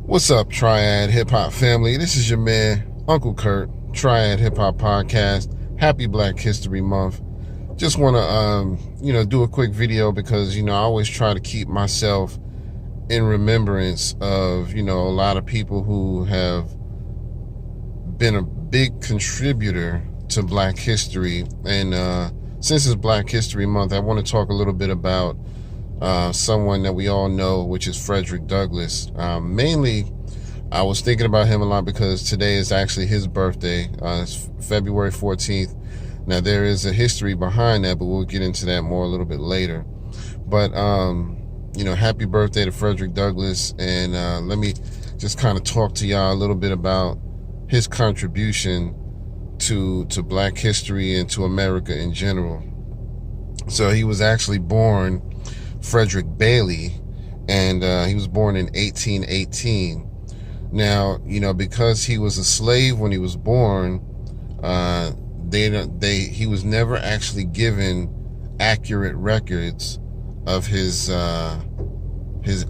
What's up, Triad Hip Hop family? This is your man, Uncle Kurt, Triad Hip Hop Podcast. Happy Black History Month. Just want to, do a quick video because, I always try to keep myself in remembrance of, a lot of people who have been a big contributor to Black history. And since it's Black History Month, I want to talk a little bit about someone that we all know, which is Frederick Douglass. Mainly, I was thinking about him a lot because today is actually his birthday. It's February 14th. Now, there is a history behind that, but we'll get into that more a little bit later. But, happy birthday to Frederick Douglass. And let me just kind of talk to y'all a little bit about his contribution to Black history and to America in general. So he was actually born Frederick Bailey, and he was born in 1818. Now, because he was a slave when he was born, he was never actually given accurate records of his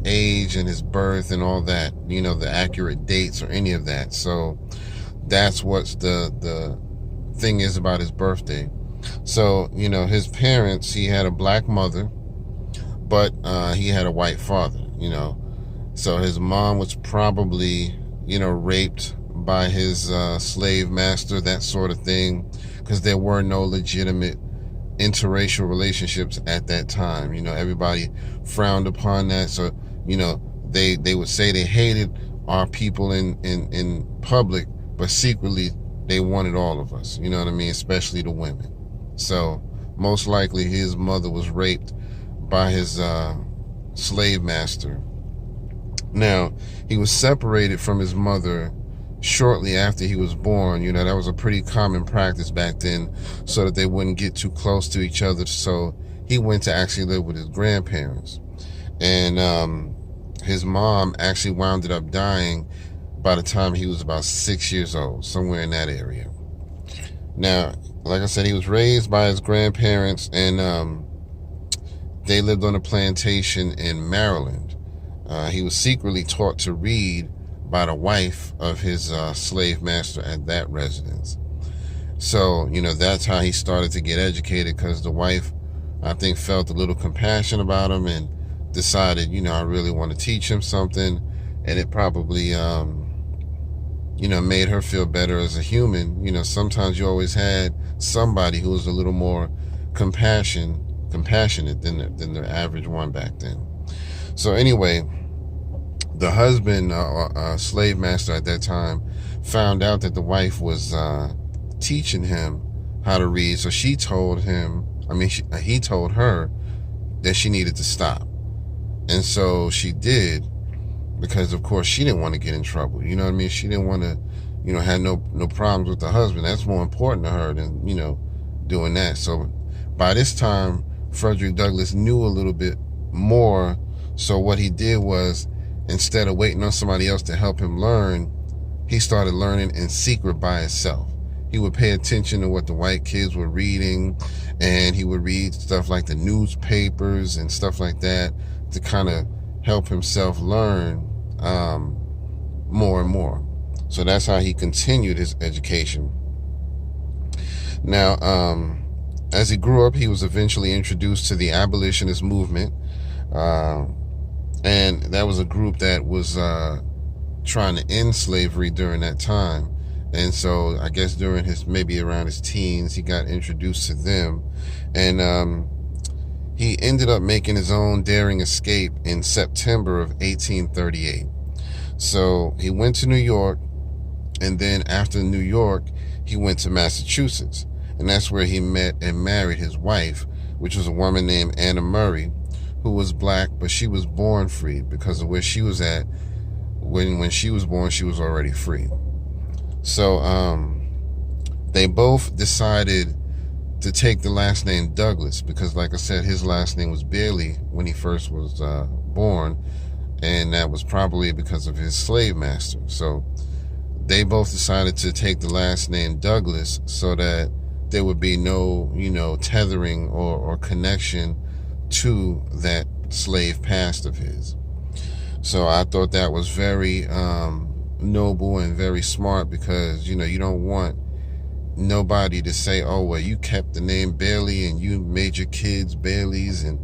age and his birth and all that, the accurate dates or any of that. So that's what's the thing is about his birthday. So, his parents, he had a black mother, but he had a white father, So his mom was probably, raped by his slave master, that sort of thing, because there were no legitimate interracial relationships at that time. Everybody frowned upon that. So, they would say they hated our people in public, but secretly they wanted all of us, you know what I mean? Especially the women. So most likely his mother was raped by his slave master. Now, he was separated from his mother shortly after he was born. That was a pretty common practice back then, so that they wouldn't get too close to each other. So he went to actually live with his grandparents. And his mom actually wound up dying by the time he was about 6 years old, somewhere in that area. Now, like I said, he was raised by his grandparents, and they lived on a plantation in Maryland. He was secretly taught to read by the wife of his slave master at that residence. So, that's how he started to get educated, because the wife, I think, felt a little compassion about him and decided, I really want to teach him something. And it probably, made her feel better as a human. Sometimes you always had somebody who was a little more compassionate than the average one back then. So anyway, the husband, slave master at that time, found out that the wife was teaching him how to read. So he told her that she needed to stop. And so she did, because of course she didn't want to get in trouble. You know what I mean? She didn't want to, have no problems with the husband. That's more important to her than, doing that. So by this time, Frederick Douglass knew a little bit more. So what he did was, instead of waiting on somebody else to help him learn, he started learning in secret by himself. He would pay attention to what the white kids were reading, and he would read stuff like the newspapers and stuff like that to kind of help himself learn more and more. So that's how he continued his education. Now, as he grew up, he was eventually introduced to the abolitionist movement. And that was a group that was trying to end slavery during that time. And so I guess during maybe around his teens, he got introduced to them. And he ended up making his own daring escape in September of 1838. So he went to New York, and then after New York, he went to Massachusetts. And that's where he met and married his wife, which was a woman named Anna Murray, who was black, but she was born free because of where she was at. When she was born, she was already free. So they both decided to take the last name Douglass because, like I said, his last name was Bailey when he first was born, and that was probably because of his slave master. So they both decided to take the last name Douglass so that there would be no, tethering or connection to that slave past of his. So I thought that was very noble and very smart, because you don't want nobody to say, oh well, you kept the name Bailey and you made your kids Baileys, and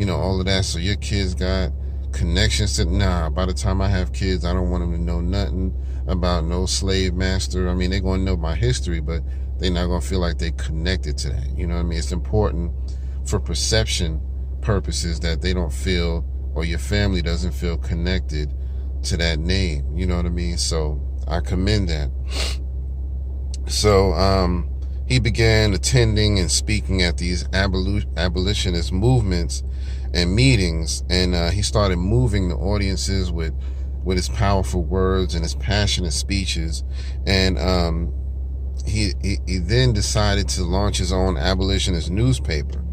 all of that, so your kids got connections to. Nah, by the time I have kids, I don't want them to know nothing about no slave master. I mean, they're going to know my history, but they're not going to feel like they connected to that. You know what I mean? It's important for perception purposes that they don't feel, or your family doesn't feel connected to that name. You know what I mean? So I commend that. So he began attending and speaking at these abolitionist movements and meetings, and he started moving the audiences with his powerful words and his passionate speeches. And he then decided to launch his own abolitionist newspaper,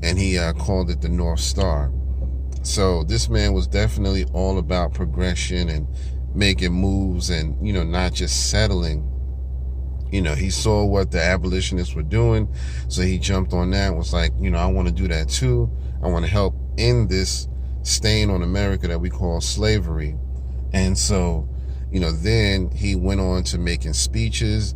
and he called it the North Star. So this man was definitely all about progression and making moves, and not just settling. He saw what the abolitionists were doing, so he jumped on that and was like, I want to do that too. I want to help end this stain on America that we call slavery. And so, then he went on to making speeches.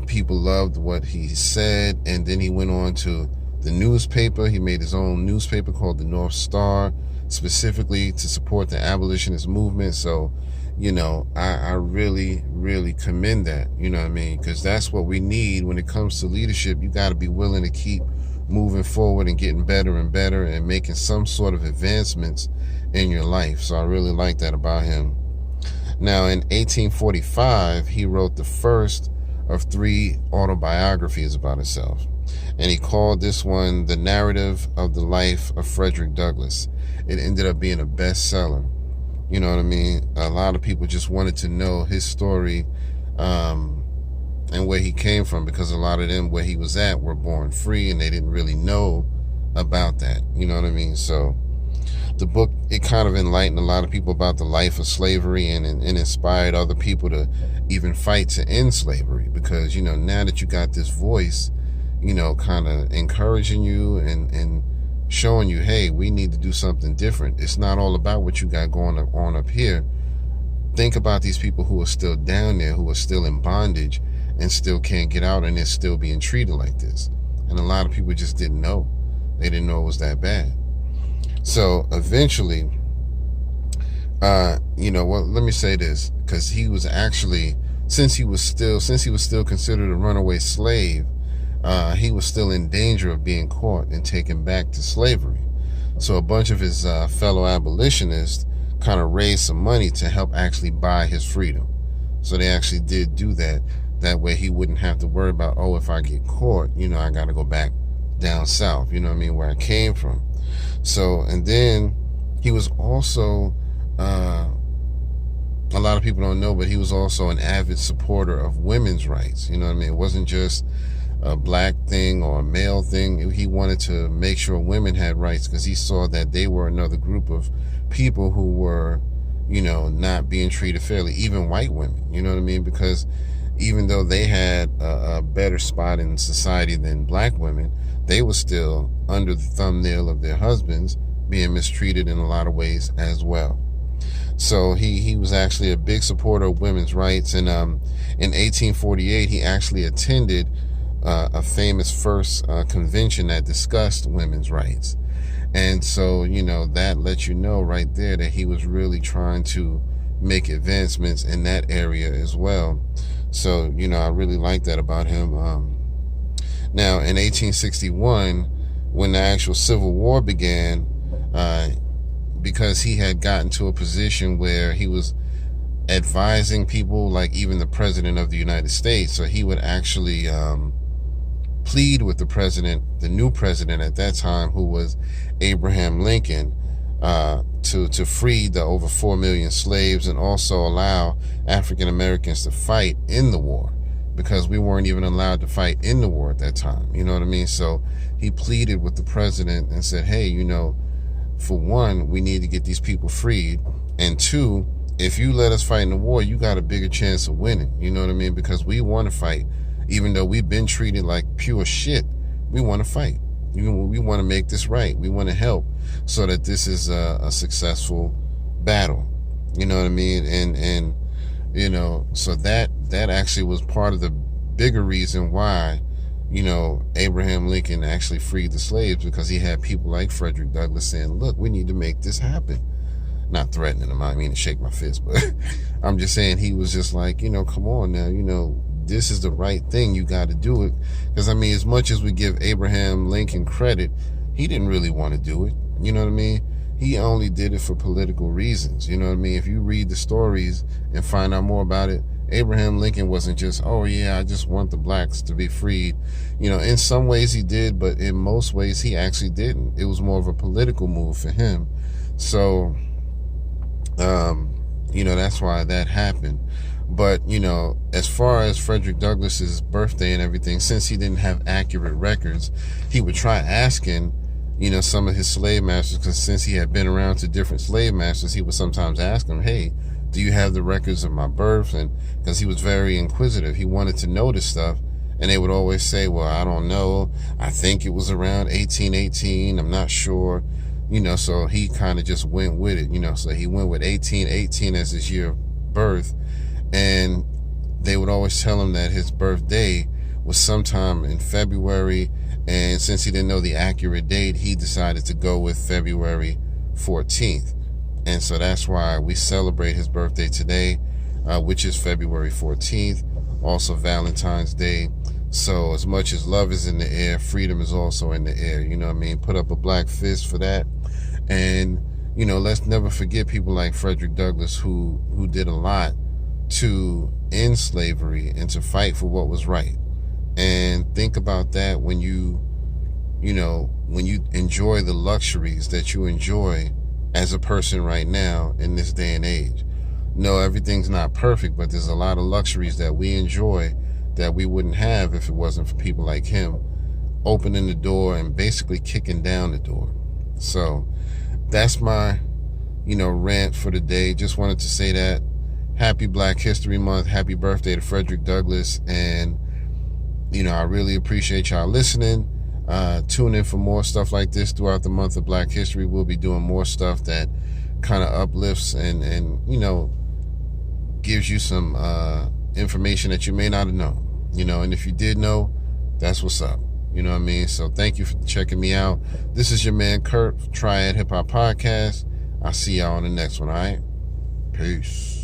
People loved what he said, and then he went on to the newspaper. He made his own newspaper called the North Star, specifically to support the abolitionist movement. So I really, really commend that, you know what I mean? Because that's what we need when it comes to leadership. You got to be willing to keep moving forward and getting better and better and making some sort of advancements in your life. So I really like that about him. Now, in 1845, he wrote the first of 3 autobiographies about himself. And he called this one The Narrative of the Life of Frederick Douglass. It ended up being a bestseller. You know what I mean? A lot of people just wanted to know his story and where he came from, because a lot of them where he was at were born free, and they didn't really know about that. You know what I mean? So the book, it kind of enlightened a lot of people about the life of slavery, and inspired other people to even fight to end slavery, because, now that you got this voice, kind of encouraging you and showing you, hey, we need to do something different. It's not all about what you got going on up here. Think about these people who are still down there, who are still in bondage and still can't get out, and they're still being treated like this. And a lot of people just didn't know. They didn't know it was that bad. So eventually, let me say this, because he was actually, since he was still considered a runaway slave, he was still in danger of being caught and taken back to slavery. So a bunch of his fellow abolitionists kind of raised some money to help actually buy his freedom. So they actually did do that. That way he wouldn't have to worry about, oh, if I get caught, I got to go back down south, where I came from. So, and then he was also, a lot of people don't know, but he was also an avid supporter of women's rights. You know what I mean? It wasn't just a black thing or a male thing. He wanted to make sure women had rights, because he saw that they were another group of people who were, not being treated fairly, even white women, you know what I mean? Because even though they had a better spot in society than black women, they were still under the thumbnail of their husbands, being mistreated in a lot of ways as well. So he was actually a big supporter of women's rights. And in 1848, he actually attended a famous first convention that discussed women's rights. And so, that lets you know right there that he was really trying to make advancements in that area as well. So, I really like that about him. Now, in 1861, when the actual Civil War began, because he had gotten to a position where he was advising people, like even the President of the United States, so he would actually plead with the new president at that time, who was Abraham Lincoln, to free the over 4 million slaves, and also allow African Americans to fight in the war, because we weren't even allowed to fight in the war at that time. You know what I mean? So he pleaded with the president and said, hey, for one, we need to get these people freed, and 2, if you let us fight in the war, you got a bigger chance of winning. You know what I mean? Because we want to fight. Even though we've been treated like pure shit, we want to fight. We want to make this right. We want to help so that this is a successful battle. You know what I mean? And so that actually was part of the bigger reason why, Abraham Lincoln actually freed the slaves, because he had people like Frederick Douglass saying, look, we need to make this happen. Not threatening him, I mean to shake my fist, but I'm just saying he was just like, come on now, this is the right thing, you got to do it. Because I mean, as much as we give Abraham Lincoln credit, he didn't really want to do it. You know what I mean? He only did it for political reasons. You know what I mean? If you read the stories and find out more about it, Abraham Lincoln wasn't just, oh yeah, I just want the blacks to be freed. In some ways he did, but in most ways he actually didn't. It was more of a political move for him. So, that's why that happened. But, as far as Frederick Douglass's birthday and everything, since he didn't have accurate records, he would try asking, some of his slave masters, because since he had been around to different slave masters, he would sometimes ask them, hey, do you have the records of my birth? And because he was very inquisitive, he wanted to know this stuff. And they would always say, well, I don't know. I think it was around 1818. I'm not sure. So he kind of just went with it, so he went with 1818 as his year of birth. And they would always tell him that his birthday was sometime in February. And since he didn't know the accurate date, he decided to go with February 14th. And so that's why we celebrate his birthday today, which is February 14th, also Valentine's Day. So as much as love is in the air, freedom is also in the air. You know what I mean? Put up a black fist for that. And, let's never forget people like Frederick Douglass who did a lot to end slavery and to fight for what was right. And think about that when you enjoy the luxuries that you enjoy as a person right now in this day and age. No, everything's not perfect, but there's a lot of luxuries that we enjoy that we wouldn't have if it wasn't for people like him opening the door and basically kicking down the door. So that's my, rant for the day. Just wanted to say that. Happy Black History Month. Happy birthday to Frederick Douglass. And, I really appreciate y'all listening. Tune in for more stuff like this throughout the month of Black History. We'll be doing more stuff that kind of uplifts and gives you some information that you may not have known. And if you did know, that's what's up. You know what I mean? So thank you for checking me out. This is your man Kurt, Triad Hip Hop Podcast. I'll see y'all on the next one, all right? Peace.